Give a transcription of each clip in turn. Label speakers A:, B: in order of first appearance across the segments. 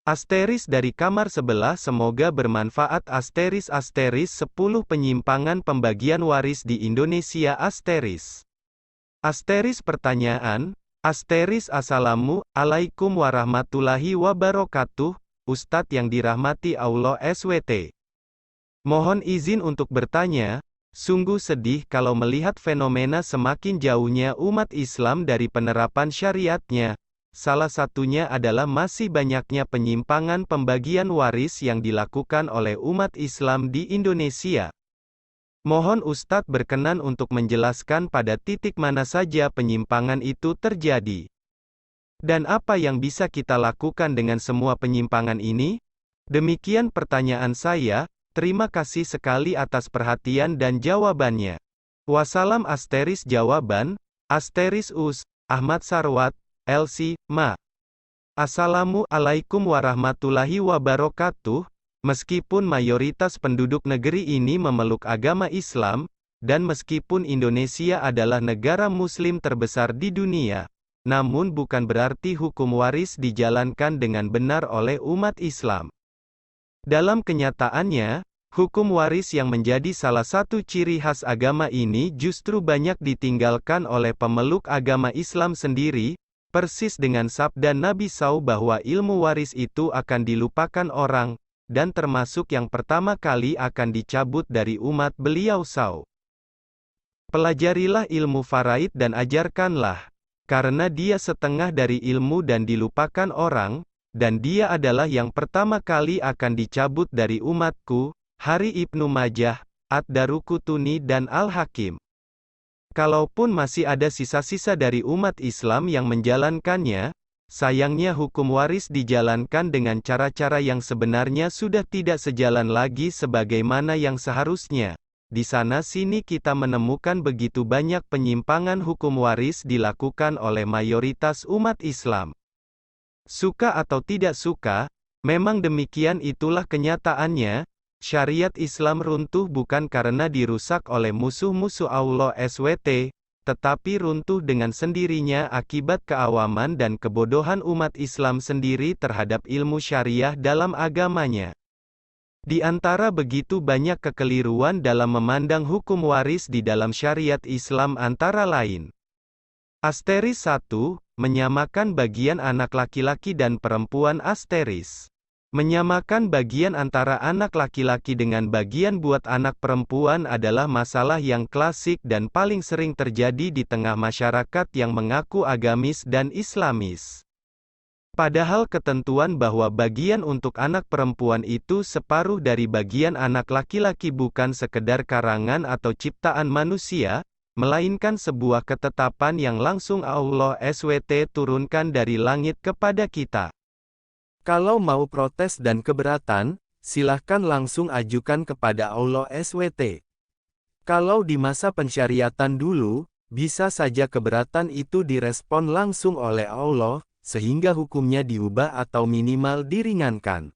A: Asteris dari kamar sebelah semoga bermanfaat. 10 penyimpangan pembagian waris di Indonesia. Pertanyaan. Assalamu alaikum warahmatullahi wabarakatuh. Ustadz yang dirahmati Allah SWT. Mohon izin untuk bertanya, sungguh sedih kalau melihat fenomena semakin jauhnya umat Islam dari penerapan syariatnya. Salah satunya adalah masih banyaknya penyimpangan pembagian waris yang dilakukan oleh umat Islam di Indonesia. Mohon Ustadz berkenan untuk menjelaskan pada titik mana saja penyimpangan itu terjadi. Dan apa yang bisa kita lakukan dengan semua penyimpangan ini? Demikian pertanyaan saya, terima kasih sekali atas perhatian dan jawabannya. Wassalam. Jawaban, Ahmad Sarwat, LC, Ma. Assalamualaikum warahmatullahi wabarakatuh. Meskipun mayoritas penduduk negeri ini memeluk agama Islam, dan meskipun Indonesia adalah negara Muslim terbesar di dunia, namun bukan berarti hukum waris dijalankan dengan benar oleh umat Islam. Dalam kenyataannya, hukum waris yang menjadi salah satu ciri khas agama ini justru banyak ditinggalkan oleh pemeluk agama Islam sendiri. Persis dengan sabda Nabi SAW bahwa ilmu waris itu akan dilupakan orang, dan termasuk yang pertama kali akan dicabut dari umat beliau SAW. Pelajarilah ilmu faraid dan ajarkanlah, karena dia setengah dari ilmu dan dilupakan orang, dan dia adalah yang pertama kali akan dicabut dari umatku. Hari Ibnu Majah, Ad-Daruqutni dan Al-Hakim. Kalaupun masih ada sisa-sisa dari umat Islam yang menjalankannya, sayangnya hukum waris dijalankan dengan cara-cara yang sebenarnya sudah tidak sejalan lagi sebagaimana yang seharusnya. Di sana-sini kita menemukan begitu banyak penyimpangan hukum waris dilakukan oleh mayoritas umat Islam. Suka atau tidak suka, memang demikian itulah kenyataannya. Syariat Islam runtuh bukan karena dirusak oleh musuh-musuh Allah SWT, tetapi runtuh dengan sendirinya akibat keawaman dan kebodohan umat Islam sendiri terhadap ilmu syariah dalam agamanya. Di antara begitu banyak kekeliruan dalam memandang hukum waris di dalam syariat Islam antara lain. 1. Menyamakan bagian anak laki-laki dan perempuan. Menyamakan bagian antara anak laki-laki dengan bagian buat anak perempuan adalah masalah yang klasik dan paling sering terjadi di tengah masyarakat yang mengaku agamis dan Islamis. Padahal ketentuan bahwa bagian untuk anak perempuan itu separuh dari bagian anak laki-laki bukan sekedar karangan atau ciptaan manusia, melainkan sebuah ketetapan yang langsung Allah SWT turunkan dari langit kepada kita. Kalau mau protes dan keberatan, silahkan langsung ajukan kepada Allah SWT. Kalau di masa pensyariatan dulu, bisa saja keberatan itu direspon langsung oleh Allah, sehingga hukumnya diubah atau minimal diringankan.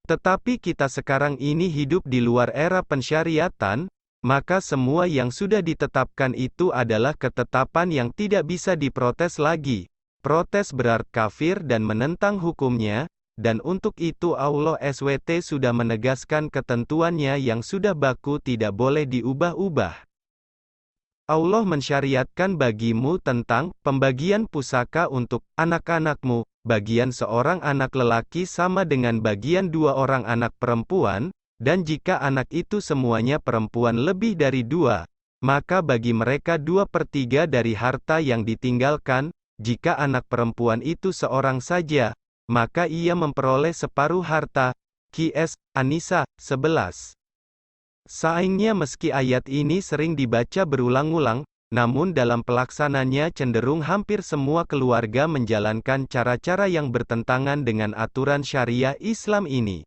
A: Tetapi kita sekarang ini hidup di luar era pensyariatan, maka semua yang sudah ditetapkan itu adalah ketetapan yang tidak bisa diprotes lagi. Protes berarti kafir dan menentang hukumnya, dan untuk itu Allah SWT sudah menegaskan ketentuannya yang sudah baku tidak boleh diubah-ubah. Allah mensyariatkan bagimu tentang pembagian pusaka untuk anak-anakmu, bagian seorang anak lelaki sama dengan bagian dua orang anak perempuan, dan jika anak itu semuanya perempuan lebih dari dua, maka bagi mereka 2/3 dari harta yang ditinggalkan. Jika anak perempuan itu seorang saja, maka ia memperoleh separuh harta. Qs. An-Nisa, 11. Sayangnya meski ayat ini sering dibaca berulang-ulang, namun dalam pelaksananya cenderung hampir semua keluarga menjalankan cara-cara yang bertentangan dengan aturan syariah Islam ini.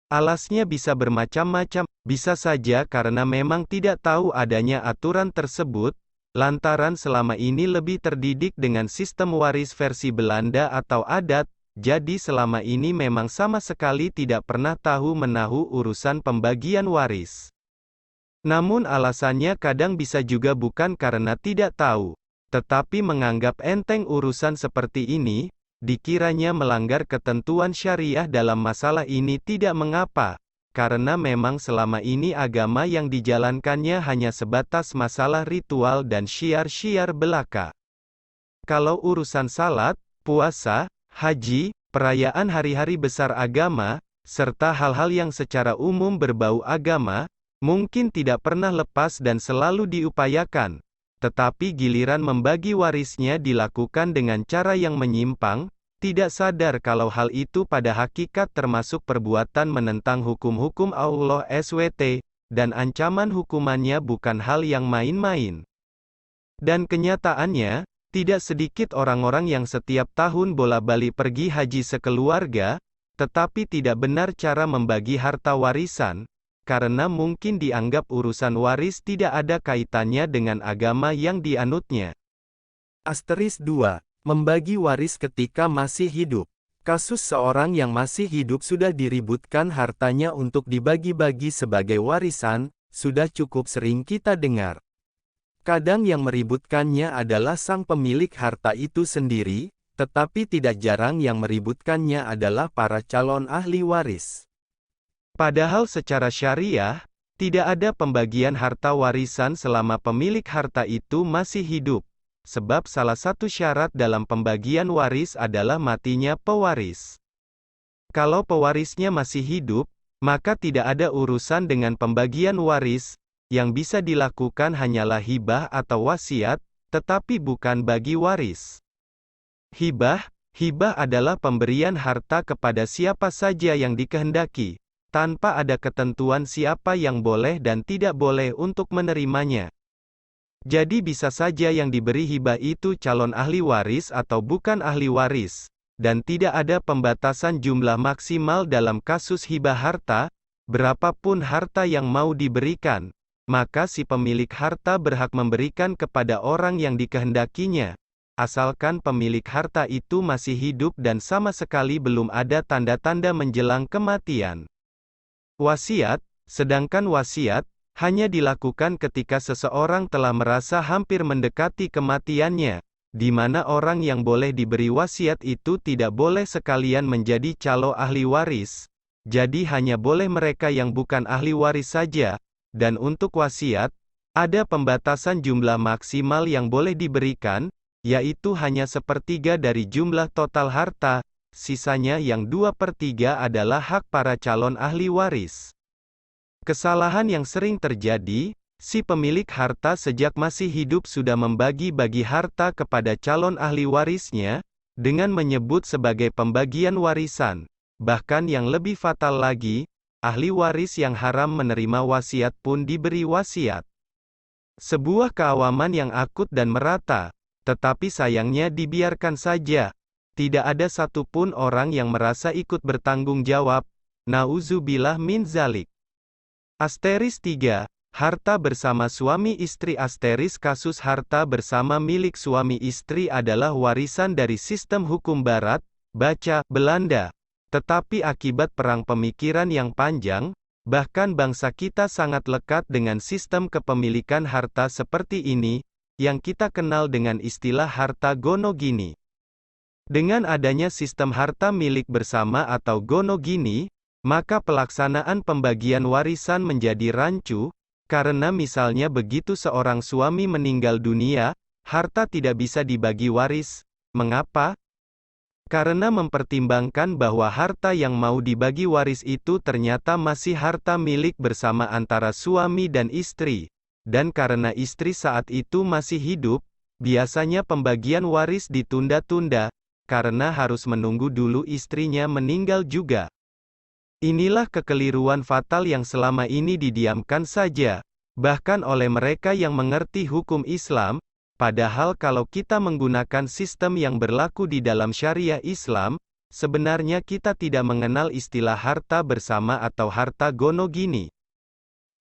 A: Alasnya bisa bermacam-macam, bisa saja karena memang tidak tahu adanya aturan tersebut, lantaran selama ini lebih terdidik dengan sistem waris versi Belanda atau adat, jadi selama ini memang sama sekali tidak pernah tahu menahu urusan pembagian waris. Namun alasannya kadang bisa juga bukan karena tidak tahu, tetapi menganggap enteng urusan seperti ini, dikiranya melanggar ketentuan syariah dalam masalah ini tidak mengapa, karena memang selama ini agama yang dijalankannya hanya sebatas masalah ritual dan syiar-syiar belaka. Kalau urusan salat, puasa, haji, perayaan hari-hari besar agama, serta hal-hal yang secara umum berbau agama, mungkin tidak pernah lepas dan selalu diupayakan. Tetapi giliran membagi warisnya dilakukan dengan cara yang menyimpang, tidak sadar kalau hal itu pada hakikat termasuk perbuatan menentang hukum-hukum Allah SWT, dan ancaman hukumannya bukan hal yang main-main. Dan kenyataannya, tidak sedikit orang-orang yang setiap tahun bola-balik pergi haji sekeluarga, tetapi tidak benar cara membagi harta warisan, karena mungkin dianggap urusan waris tidak ada kaitannya dengan agama yang dianutnya. Asteris 2. Membagi waris ketika masih hidup. Kasus seorang yang masih hidup sudah diributkan hartanya untuk dibagi-bagi sebagai warisan, sudah cukup sering kita dengar. Kadang yang meributkannya adalah sang pemilik harta itu sendiri, tetapi tidak jarang yang meributkannya adalah para calon ahli waris. Padahal secara syariah, tidak ada pembagian harta warisan selama pemilik harta itu masih hidup, sebab salah satu syarat dalam pembagian waris adalah matinya pewaris. Kalau pewarisnya masih hidup, maka tidak ada urusan dengan pembagian waris, yang bisa dilakukan hanyalah hibah atau wasiat, tetapi bukan bagi waris. Hibah adalah pemberian harta kepada siapa saja yang dikehendaki, tanpa ada ketentuan siapa yang boleh dan tidak boleh untuk menerimanya. Jadi bisa saja yang diberi hibah itu calon ahli waris atau bukan ahli waris, dan tidak ada pembatasan jumlah maksimal dalam kasus hibah harta, berapapun harta yang mau diberikan, maka si pemilik harta berhak memberikan kepada orang yang dikehendakinya, asalkan pemilik harta itu masih hidup dan sama sekali belum ada tanda-tanda menjelang kematian. Wasiat, sedangkan wasiat, hanya dilakukan ketika seseorang telah merasa hampir mendekati kematiannya, di mana orang yang boleh diberi wasiat itu tidak boleh sekalian menjadi calon ahli waris, jadi hanya boleh mereka yang bukan ahli waris saja, dan untuk wasiat, ada pembatasan jumlah maksimal yang boleh diberikan, yaitu hanya 1/3 dari jumlah total harta, sisanya yang 2/3 adalah hak para calon ahli waris. Kesalahan yang sering terjadi, si pemilik harta sejak masih hidup sudah membagi-bagi harta kepada calon ahli warisnya, dengan menyebut sebagai pembagian warisan. Bahkan yang lebih fatal lagi, ahli waris yang haram menerima wasiat pun diberi wasiat. Sebuah keawaman yang akut dan merata, tetapi sayangnya dibiarkan saja. Tidak ada satupun orang yang merasa ikut bertanggung jawab. Nauzubillah min zalik. Asteris 3. Harta bersama suami istri. Asteris kasus harta bersama milik suami istri adalah warisan dari sistem hukum barat, baca, Belanda. Tetapi akibat perang pemikiran yang panjang, bahkan bangsa kita sangat lekat dengan sistem kepemilikan harta seperti ini, yang kita kenal dengan istilah harta gono gini. Dengan adanya sistem harta milik bersama atau gono gini, maka pelaksanaan pembagian warisan menjadi rancu, karena misalnya begitu seorang suami meninggal dunia, harta tidak bisa dibagi waris. Mengapa? Karena mempertimbangkan bahwa harta yang mau dibagi waris itu ternyata masih harta milik bersama antara suami dan istri, dan karena istri saat itu masih hidup, biasanya pembagian waris ditunda-tunda, karena harus menunggu dulu istrinya meninggal juga. Inilah kekeliruan fatal yang selama ini didiamkan saja, bahkan oleh mereka yang mengerti hukum Islam, padahal kalau kita menggunakan sistem yang berlaku di dalam syariah Islam, sebenarnya kita tidak mengenal istilah harta bersama atau harta gono gini.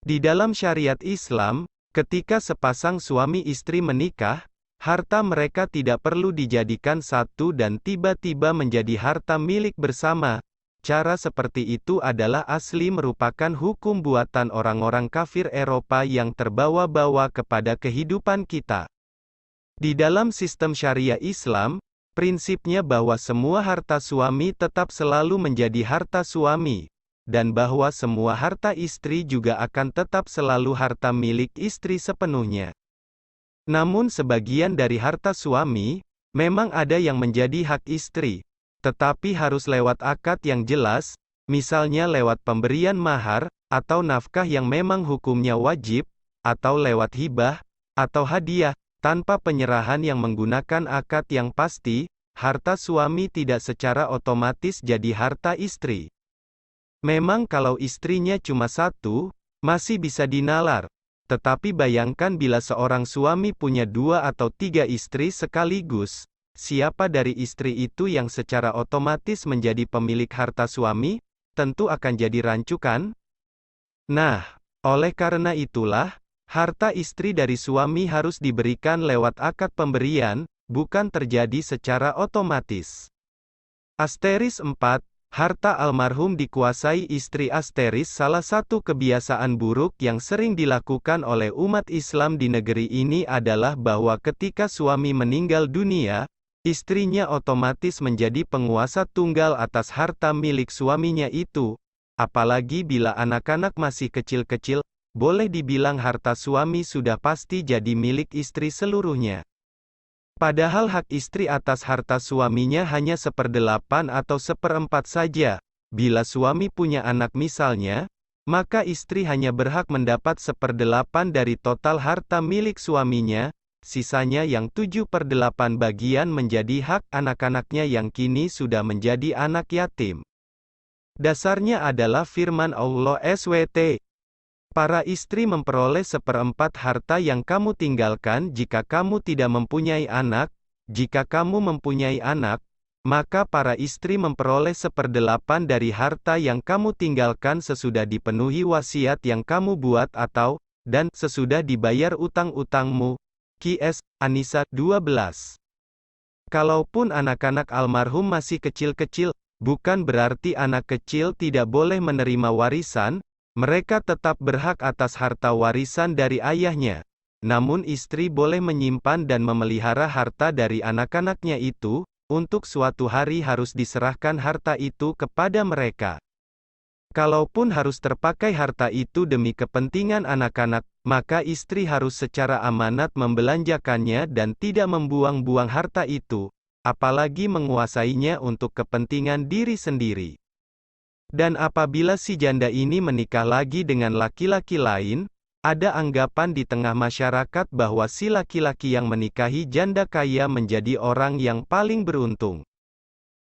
A: Di dalam syariat Islam, ketika sepasang suami istri menikah, harta mereka tidak perlu dijadikan satu dan tiba-tiba menjadi harta milik bersama. Cara seperti itu adalah asli merupakan hukum buatan orang-orang kafir Eropa yang terbawa-bawa kepada kehidupan kita. Di dalam sistem syariah Islam, Prinsipnya bahwa semua harta suami tetap selalu menjadi harta suami, dan bahwa semua harta istri juga akan tetap selalu harta milik istri sepenuhnya. Namun sebagian dari harta suami, memang ada yang menjadi hak istri, tetapi harus lewat akad yang jelas, misalnya lewat pemberian mahar, atau nafkah yang memang hukumnya wajib, atau lewat hibah, atau hadiah, tanpa penyerahan yang menggunakan akad yang pasti, harta suami tidak secara otomatis jadi harta istri. Memang kalau istrinya cuma satu, masih bisa dinalar. Tetapi bayangkan bila seorang suami punya 2 atau 3 istri sekaligus, siapa dari istri itu yang secara otomatis menjadi pemilik harta suami? Tentu akan jadi rancu kan? Nah, oleh karena itulah, harta istri dari suami harus diberikan lewat akad pemberian, bukan terjadi secara otomatis. Asteris 4. Harta almarhum dikuasai istri. Asteris salah satu kebiasaan buruk yang sering dilakukan oleh umat Islam di negeri ini adalah bahwa ketika suami meninggal dunia, istrinya otomatis menjadi penguasa tunggal atas harta milik suaminya itu. Apalagi bila anak-anak masih kecil-kecil, boleh dibilang harta suami sudah pasti jadi milik istri seluruhnya. Padahal hak istri atas harta suaminya hanya 1/8 atau 1/4 saja. Bila suami punya anak misalnya, maka istri hanya berhak mendapat 1/8 dari total harta milik suaminya, sisanya yang 7/8 bagian menjadi hak anak-anaknya yang kini sudah menjadi anak yatim. Dasarnya adalah firman Allah SWT. Para istri memperoleh 1/4 harta yang kamu tinggalkan jika kamu tidak mempunyai anak. Jika kamu mempunyai anak, maka para istri memperoleh 1/8 dari harta yang kamu tinggalkan sesudah dipenuhi wasiat yang kamu buat atau, dan sesudah dibayar utang-utangmu. Qs. An-Nisa 12. Kalaupun anak-anak almarhum masih kecil-kecil, bukan berarti anak kecil tidak boleh menerima warisan. Mereka tetap berhak atas harta warisan dari ayahnya. Namun istri boleh menyimpan dan memelihara harta dari anak-anaknya itu, untuk suatu hari harus diserahkan harta itu kepada mereka. Kalaupun harus terpakai harta itu demi kepentingan anak-anak, maka istri harus secara amanat membelanjakannya dan tidak membuang-buang harta itu, apalagi menguasainya untuk kepentingan diri sendiri. Dan apabila si janda ini menikah lagi dengan laki-laki lain, ada anggapan di tengah masyarakat bahwa si laki-laki yang menikahi janda kaya menjadi orang yang paling beruntung.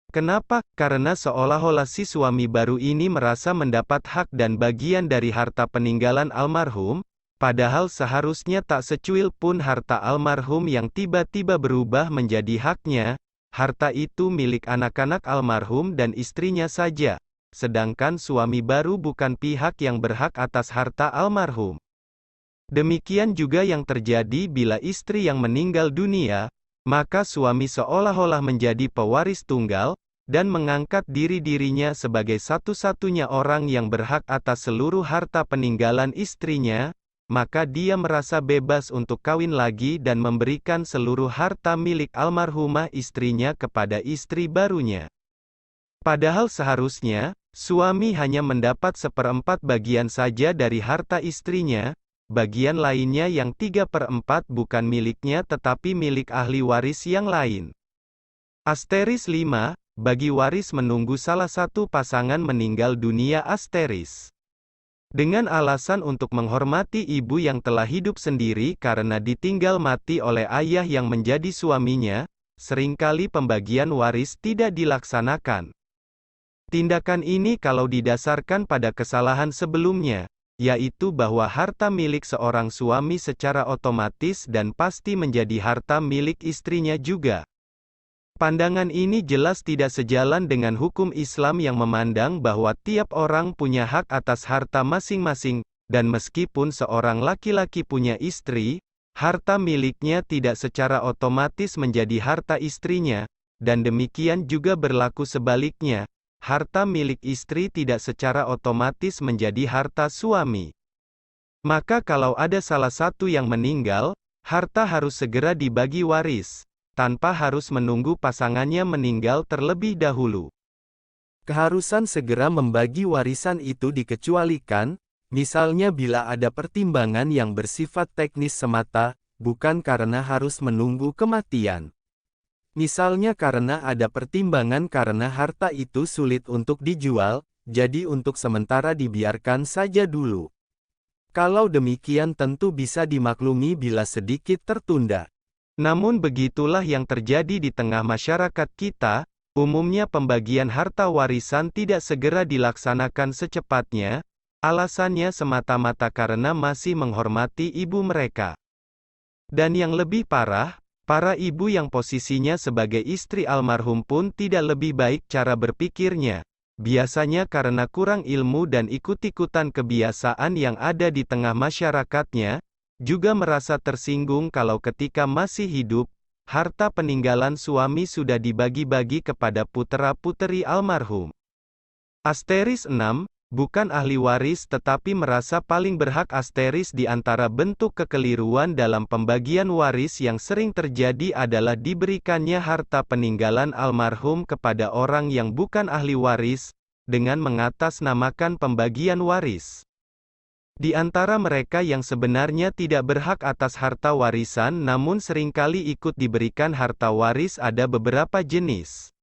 A: Kenapa? Karena seolah-olah si suami baru ini merasa mendapat hak dan bagian dari harta peninggalan almarhum, padahal seharusnya tak secuil pun harta almarhum yang tiba-tiba berubah menjadi haknya. Harta itu milik anak-anak almarhum dan istrinya saja. Sedangkan suami baru bukan pihak yang berhak atas harta almarhum. Demikian juga yang terjadi bila istri yang meninggal dunia, maka suami seolah-olah menjadi pewaris tunggal, dan mengangkat diri-dirinya sebagai satu-satunya orang yang berhak atas seluruh harta peninggalan istrinya, maka dia merasa bebas untuk kawin lagi dan memberikan seluruh harta milik almarhumah istrinya kepada istri barunya. Padahal seharusnya, suami hanya mendapat 1/4 bagian saja dari harta istrinya, bagian lainnya yang 3/4 bukan miliknya tetapi milik ahli waris yang lain. Asteris 5, bagi waris menunggu salah satu pasangan meninggal dunia. Asteris. Dengan alasan untuk menghormati ibu yang telah hidup sendiri karena ditinggal mati oleh ayah yang menjadi suaminya, seringkali pembagian waris tidak dilaksanakan. Tindakan ini kalau didasarkan pada kesalahan sebelumnya, yaitu bahwa harta milik seorang suami secara otomatis dan pasti menjadi harta milik istrinya juga. Pandangan ini jelas tidak sejalan dengan hukum Islam yang memandang bahwa tiap orang punya hak atas harta masing-masing, dan meskipun seorang laki-laki punya istri, harta miliknya tidak secara otomatis menjadi harta istrinya, dan demikian juga berlaku sebaliknya. Harta milik istri tidak secara otomatis menjadi harta suami. Maka kalau ada salah satu yang meninggal, harta harus segera dibagi waris. tanpa harus menunggu pasangannya meninggal terlebih dahulu. Keharusan segera membagi warisan itu dikecualikan, misalnya bila ada pertimbangan yang bersifat teknis semata, bukan karena harus menunggu kematian. Misalnya karena ada pertimbangan karena harta itu sulit untuk dijual, jadi untuk sementara dibiarkan saja dulu. Kalau demikian tentu bisa dimaklumi bila sedikit tertunda. Namun begitulah yang terjadi di tengah masyarakat kita. Umumnya pembagian harta warisan tidak segera dilaksanakan secepatnya, alasannya semata-mata karena masih menghormati ibu mereka. Dan yang lebih parah, para ibu yang posisinya sebagai istri almarhum pun tidak lebih baik cara berpikirnya, biasanya karena kurang ilmu dan ikut-ikutan kebiasaan yang ada di tengah masyarakatnya, juga merasa tersinggung kalau ketika masih hidup, harta peninggalan suami sudah dibagi-bagi kepada putera-puteri almarhum. Asteris 6, bukan ahli waris tetapi merasa paling berhak. Asteris di antara bentuk kekeliruan dalam pembagian waris yang sering terjadi adalah diberikannya harta peninggalan almarhum kepada orang yang bukan ahli waris, dengan mengatasnamakan pembagian waris. Di antara mereka yang sebenarnya tidak berhak atas harta warisan namun seringkali ikut diberikan harta waris ada beberapa jenis.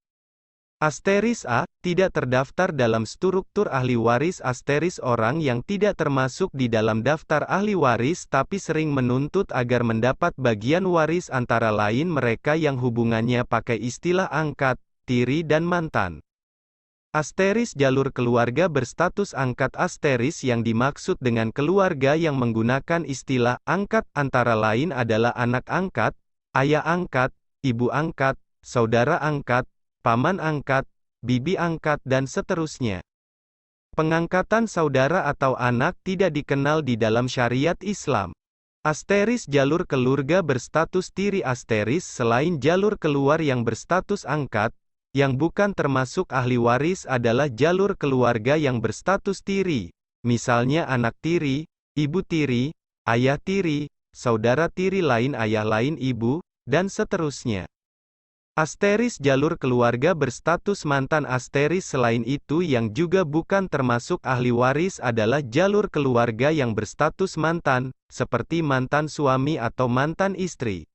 A: Asteris A, tidak terdaftar dalam struktur ahli waris. Asteris orang yang tidak termasuk di dalam daftar ahli waris tapi sering menuntut agar mendapat bagian waris antara lain mereka yang hubungannya pakai istilah angkat, tiri dan mantan. Asteris jalur keluarga berstatus angkat. Asteris yang dimaksud dengan keluarga yang menggunakan istilah angkat antara lain adalah anak angkat, ayah angkat, ibu angkat, saudara angkat, paman angkat, bibi angkat dan seterusnya. Pengangkatan saudara atau anak tidak dikenal di dalam syariat Islam. Asteris jalur keluarga berstatus tiri. Asteris selain jalur keluar yang berstatus angkat, yang bukan termasuk ahli waris adalah jalur keluarga yang berstatus tiri, misalnya anak tiri, ibu tiri, ayah tiri, saudara tiri lain ayah lain ibu, dan seterusnya. Asteris jalur keluarga berstatus mantan. Asteris selain itu yang juga bukan termasuk ahli waris adalah jalur keluarga yang berstatus mantan, seperti mantan suami atau mantan istri.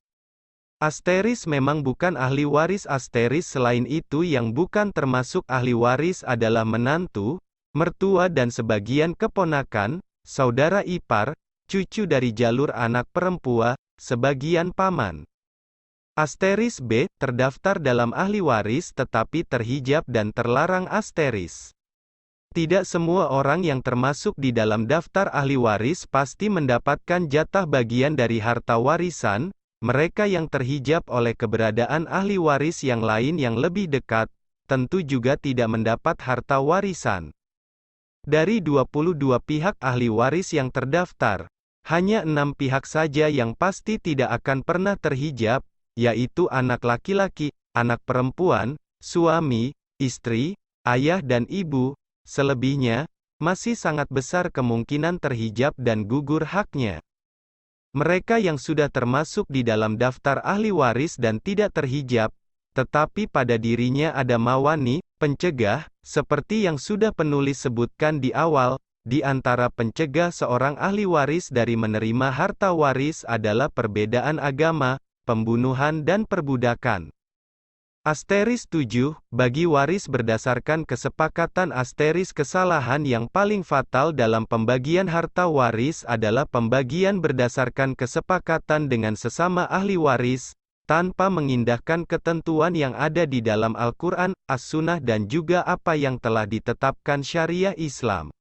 A: Asteris memang bukan ahli waris. Asteris selain itu yang bukan termasuk ahli waris adalah menantu, mertua dan sebagian keponakan, saudara ipar, cucu dari jalur anak perempuan, sebagian paman. Asteris B, terdaftar dalam ahli waris tetapi terhijab dan terlarang. Asteris. Tidak semua orang yang termasuk di dalam daftar ahli waris pasti mendapatkan jatah bagian dari harta warisan. Mereka yang terhijab oleh keberadaan ahli waris yang lain yang lebih dekat, tentu juga tidak mendapat harta warisan. Dari 22 pihak ahli waris yang terdaftar, hanya 6 pihak saja yang pasti tidak akan pernah terhijab, yaitu anak laki-laki, anak perempuan, suami, istri, ayah dan ibu. Selebihnya, masih sangat besar kemungkinan terhijab dan gugur haknya. Mereka yang sudah termasuk di dalam daftar ahli waris dan tidak terhijab, tetapi pada dirinya ada mawani, pencegah, seperti yang sudah penulis sebutkan di awal, di antara pencegah seorang ahli waris dari menerima harta waris adalah perbedaan agama, pembunuhan dan perbudakan. Asteris 7, bagi waris berdasarkan kesepakatan. Asteris kesalahan yang paling fatal dalam pembagian harta waris adalah pembagian berdasarkan kesepakatan dengan sesama ahli waris, tanpa mengindahkan ketentuan yang ada di dalam Al-Quran, As-Sunnah dan juga apa yang telah ditetapkan syariah Islam.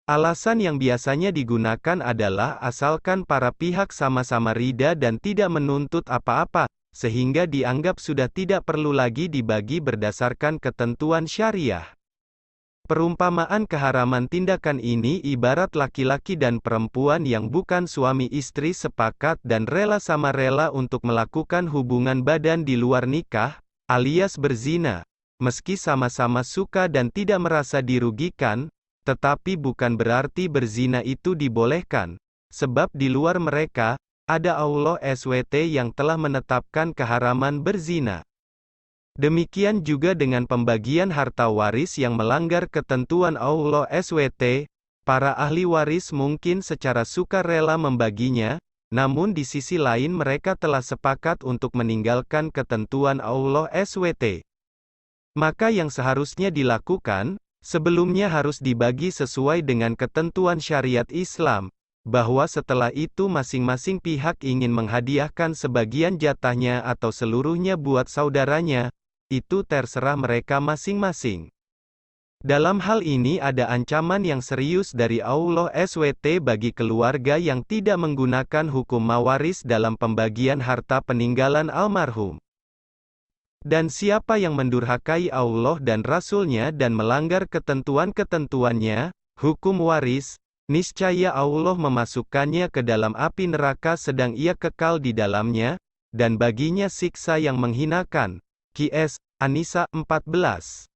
A: Alasan yang biasanya digunakan adalah asalkan para pihak sama-sama ridha dan tidak menuntut apa-apa, sehingga dianggap sudah tidak perlu lagi dibagi berdasarkan ketentuan syariah. Perumpamaan keharaman tindakan ini ibarat laki-laki dan perempuan yang bukan suami istri sepakat dan rela sama rela untuk melakukan hubungan badan di luar nikah, alias berzina. Meski sama-sama suka dan tidak merasa dirugikan, tetapi bukan berarti berzina itu dibolehkan, sebab di luar mereka, ada Allah SWT yang telah menetapkan keharaman berzina. Demikian juga dengan pembagian harta waris yang melanggar ketentuan Allah SWT, para ahli waris mungkin secara sukarela membaginya, namun di sisi lain mereka telah sepakat untuk meninggalkan ketentuan Allah SWT. Maka yang seharusnya dilakukan, sebelumnya harus dibagi sesuai dengan ketentuan syariat Islam, bahwa setelah itu masing-masing pihak ingin menghadiahkan sebagian jatahnya atau seluruhnya buat saudaranya, itu terserah mereka masing-masing. Dalam hal ini ada ancaman yang serius dari Allah SWT bagi keluarga yang tidak menggunakan hukum mawaris dalam pembagian harta peninggalan almarhum. Dan siapa yang mendurhakai Allah dan Rasul-Nya dan melanggar ketentuan-ketentuannya, hukum waris, niscaya Allah memasukkannya ke dalam api neraka sedang ia kekal di dalamnya, dan baginya siksa yang menghinakan. Qs. An-Nisa 14.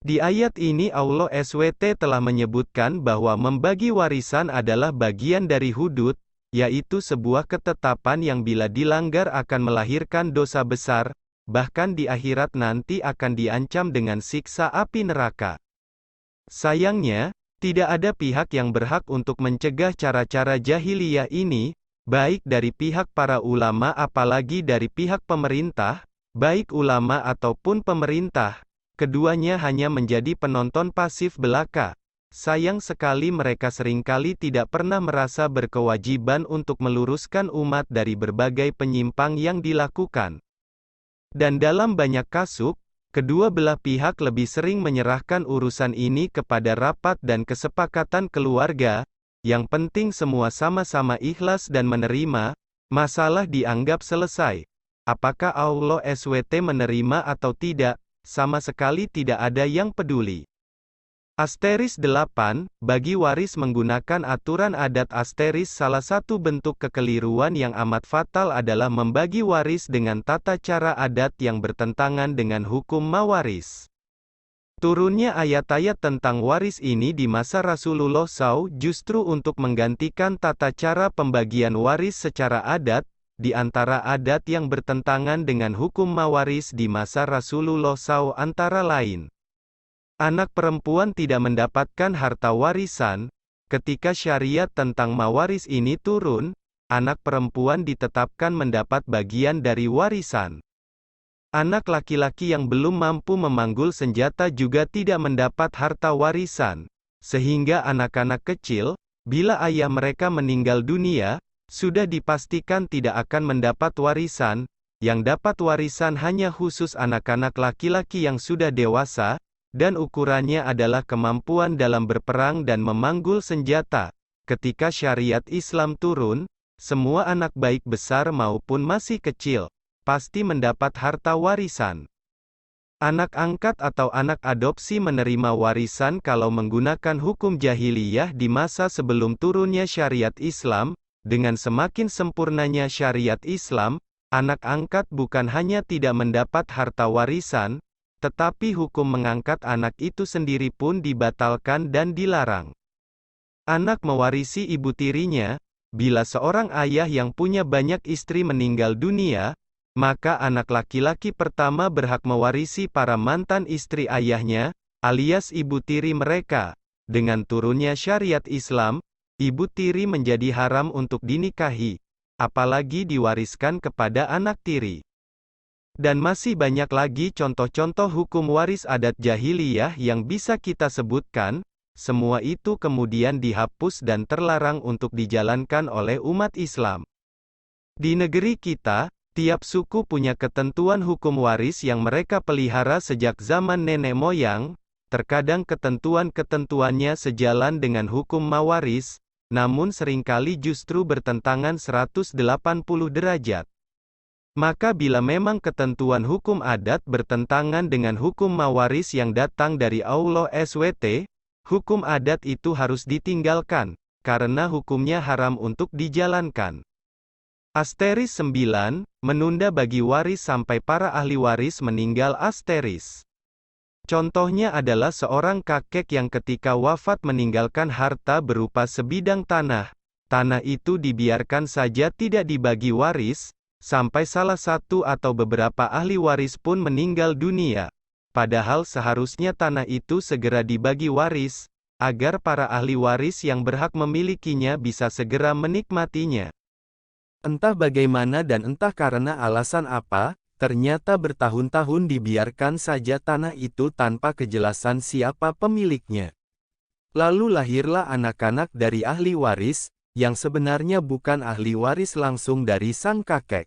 A: Di ayat ini Allah SWT telah menyebutkan bahwa membagi warisan adalah bagian dari hudud, yaitu sebuah ketetapan yang bila dilanggar akan melahirkan dosa besar, bahkan di akhirat nanti akan diancam dengan siksa api neraka. Sayangnya, tidak ada pihak yang berhak untuk mencegah cara-cara jahiliyah ini, baik dari pihak para ulama apalagi dari pihak pemerintah. Baik ulama ataupun pemerintah, keduanya hanya menjadi penonton pasif belaka. Sayang sekali mereka seringkali tidak pernah merasa berkewajiban untuk meluruskan umat dari berbagai penyimpang yang dilakukan. Dan dalam banyak kasus, kedua belah pihak lebih sering menyerahkan urusan ini kepada rapat dan kesepakatan keluarga, yang penting semua sama-sama ikhlas dan menerima, masalah dianggap selesai. Apakah Allah SWT menerima atau tidak, sama sekali tidak ada yang peduli. Asteris 8, bagi waris menggunakan aturan adat asteris salah satu bentuk kekeliruan yang amat fatal adalah membagi waris dengan tata cara adat yang bertentangan dengan hukum mawaris. Turunnya ayat-ayat tentang waris ini di masa Rasulullah SAW justru untuk menggantikan tata cara pembagian waris secara adat, di antara adat yang bertentangan dengan hukum mawaris di masa Rasulullah SAW antara lain. Anak perempuan tidak mendapatkan harta warisan. Ketika syariat tentang mawaris ini turun, anak perempuan ditetapkan mendapat bagian dari warisan. Anak laki-laki yang belum mampu memanggul senjata juga tidak mendapat harta warisan. Sehingga anak-anak kecil, bila ayah mereka meninggal dunia, sudah dipastikan tidak akan mendapat warisan. Yang dapat warisan hanya khusus anak-anak laki-laki yang sudah dewasa, dan ukurannya adalah kemampuan dalam berperang dan memanggul senjata. Ketika syariat Islam turun, semua anak baik besar maupun masih kecil, pasti mendapat harta warisan. Anak angkat atau anak adopsi menerima warisan kalau menggunakan hukum jahiliyah di masa sebelum turunnya syariat Islam. Dengan semakin sempurnanya syariat Islam, anak angkat bukan hanya tidak mendapat harta warisan, tetapi hukum mengangkat anak itu sendiri pun dibatalkan dan dilarang. Anak mewarisi ibu tirinya. Bila seorang ayah yang punya banyak istri meninggal dunia, maka anak laki-laki pertama berhak mewarisi para mantan istri ayahnya, alias ibu tiri mereka. Dengan turunnya syariat Islam, ibu tiri menjadi haram untuk dinikahi, apalagi diwariskan kepada anak tiri. Dan masih banyak lagi contoh-contoh hukum waris adat jahiliyah yang bisa kita sebutkan, semua itu kemudian dihapus dan terlarang untuk dijalankan oleh umat Islam. Di negeri kita, tiap suku punya ketentuan hukum waris yang mereka pelihara sejak zaman nenek moyang. Terkadang ketentuan-ketentuannya sejalan dengan hukum mawaris, namun seringkali justru bertentangan 180 derajat. Maka bila memang ketentuan hukum adat bertentangan dengan hukum mawaris yang datang dari Allah SWT, hukum adat itu harus ditinggalkan, karena hukumnya haram untuk dijalankan. Asteris 9, menunda bagi waris sampai para ahli waris meninggal. Asteris. Contohnya adalah seorang kakek yang ketika wafat meninggalkan harta berupa sebidang tanah, tanah itu dibiarkan saja tidak dibagi waris, sampai salah satu atau beberapa ahli waris pun meninggal dunia. Padahal seharusnya tanah itu segera dibagi waris, agar para ahli waris yang berhak memilikinya bisa segera menikmatinya. Entah bagaimana dan entah karena alasan apa, ternyata bertahun-tahun dibiarkan saja tanah itu tanpa kejelasan siapa pemiliknya. Lalu lahirlah anak-anak dari ahli waris, yang sebenarnya bukan ahli waris langsung dari sang kakek.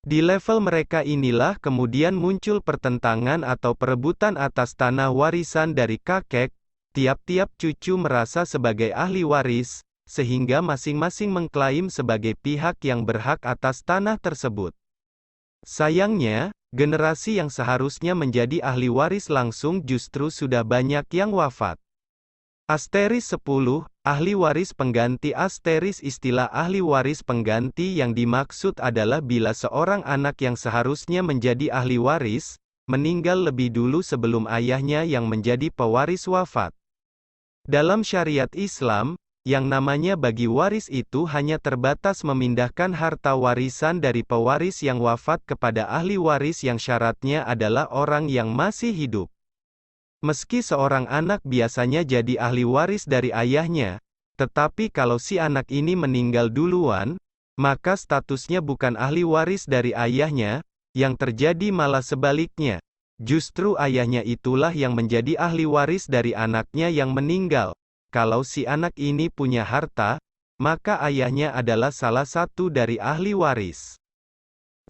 A: Di level mereka inilah kemudian muncul pertentangan atau perebutan atas tanah warisan dari kakek. Tiap-tiap cucu merasa sebagai ahli waris, sehingga masing-masing mengklaim sebagai pihak yang berhak atas tanah tersebut. Sayangnya, generasi yang seharusnya menjadi ahli waris langsung justru sudah banyak yang wafat. Asteris 10, ahli waris pengganti. Asteris istilah ahli waris pengganti yang dimaksud adalah bila seorang anak yang seharusnya menjadi ahli waris, meninggal lebih dulu sebelum ayahnya yang menjadi pewaris wafat. Dalam syariat Islam, yang namanya bagi waris itu hanya terbatas memindahkan harta warisan dari pewaris yang wafat kepada ahli waris yang syaratnya adalah orang yang masih hidup. Meski seorang anak biasanya jadi ahli waris dari ayahnya, tetapi kalau si anak ini meninggal duluan, maka statusnya bukan ahli waris dari ayahnya, yang terjadi malah sebaliknya. Justru ayahnya itulah yang menjadi ahli waris dari anaknya yang meninggal. Kalau si anak ini punya harta, maka ayahnya adalah salah satu dari ahli waris.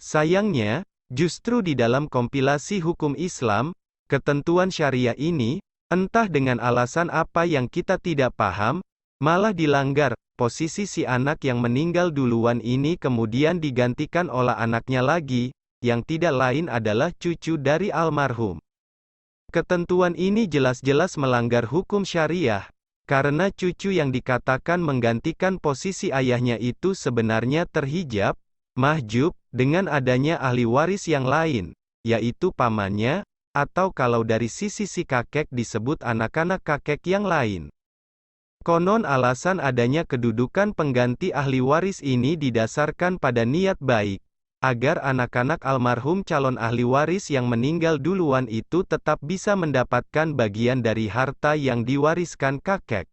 A: Sayangnya, justru di dalam kompilasi hukum Islam, ketentuan syariah ini, entah dengan alasan apa yang kita tidak paham, malah dilanggar. Posisi si anak yang meninggal duluan ini kemudian digantikan oleh anaknya lagi, yang tidak lain adalah cucu dari almarhum. Ketentuan ini jelas-jelas melanggar hukum syariah, karena cucu yang dikatakan menggantikan posisi ayahnya itu sebenarnya terhijab, mahjub, dengan adanya ahli waris yang lain, yaitu pamannya, atau kalau dari sisi si kakek disebut anak-anak kakek yang lain. Konon alasan adanya kedudukan pengganti ahli waris ini didasarkan pada niat baik, agar anak-anak almarhum calon ahli waris yang meninggal duluan itu tetap bisa mendapatkan bagian dari harta yang diwariskan kakek.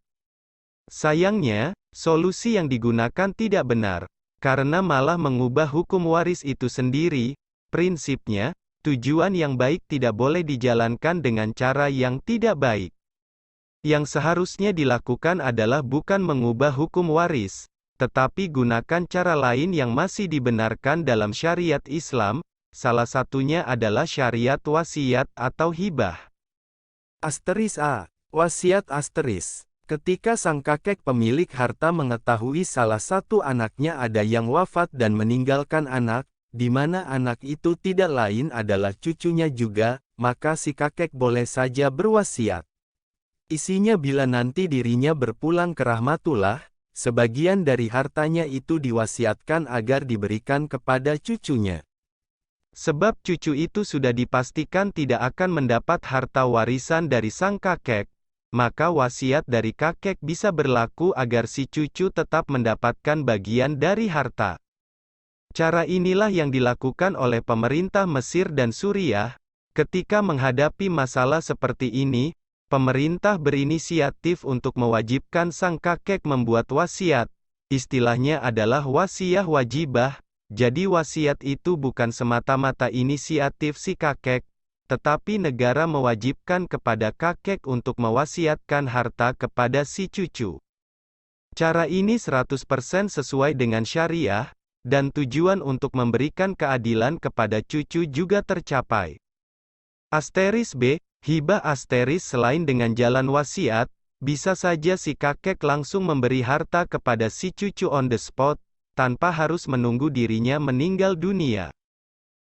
A: Sayangnya, solusi yang digunakan tidak benar, karena malah mengubah hukum waris itu sendiri. Prinsipnya, tujuan yang baik tidak boleh dijalankan dengan cara yang tidak baik. Yang seharusnya dilakukan adalah bukan mengubah hukum waris, tetapi gunakan cara lain yang masih dibenarkan dalam syariat Islam, salah satunya adalah syariat wasiat atau hibah. Asteris A. Wasiat asteris. Ketika sang kakek pemilik harta mengetahui salah satu anaknya ada yang wafat dan meninggalkan anak, di mana anak itu tidak lain adalah cucunya juga, maka si kakek boleh saja berwasiat. Isinya bila nanti dirinya berpulang ke rahmatullah, sebagian dari hartanya itu diwasiatkan agar diberikan kepada cucunya. Sebab cucu itu sudah dipastikan tidak akan mendapat harta warisan dari sang kakek, maka wasiat dari kakek bisa berlaku agar si cucu tetap mendapatkan bagian dari harta. Cara inilah yang dilakukan oleh pemerintah Mesir dan Suriah. Ketika menghadapi masalah seperti ini, pemerintah berinisiatif untuk mewajibkan sang kakek membuat wasiat. Istilahnya adalah wasiyah wajibah, jadi wasiat itu bukan semata-mata inisiatif si kakek, tetapi negara mewajibkan kepada kakek untuk mewasiatkan harta kepada si cucu. Cara ini 100% sesuai dengan syariah, dan tujuan untuk memberikan keadilan kepada cucu juga tercapai. Asteris B. Hibah asteris. Selain dengan jalan wasiat, bisa saja si kakek langsung memberi harta kepada si cucu on the spot, tanpa harus menunggu dirinya meninggal dunia.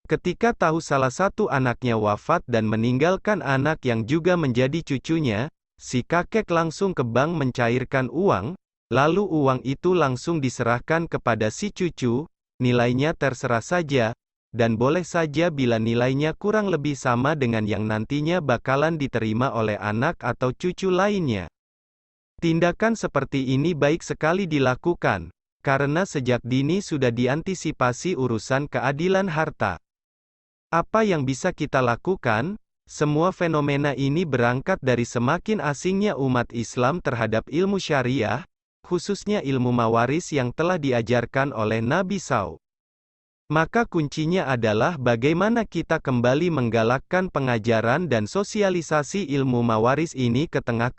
A: Ketika tahu salah satu anaknya wafat dan meninggalkan anak yang juga menjadi cucunya, si kakek langsung ke bank mencairkan uang, lalu uang itu langsung diserahkan kepada si cucu, nilainya terserah saja, dan boleh saja bila nilainya kurang lebih sama dengan yang nantinya bakalan diterima oleh anak atau cucu lainnya. Tindakan seperti ini baik sekali dilakukan, karena sejak dini sudah diantisipasi urusan keadilan harta. Apa yang bisa kita lakukan? Semua fenomena ini berangkat dari semakin asingnya umat Islam terhadap ilmu syariah, khususnya ilmu mawaris yang telah diajarkan oleh Nabi SAW. Maka kuncinya adalah bagaimana kita kembali menggalakkan pengajaran dan sosialisasi ilmu mawaris ini ke tengah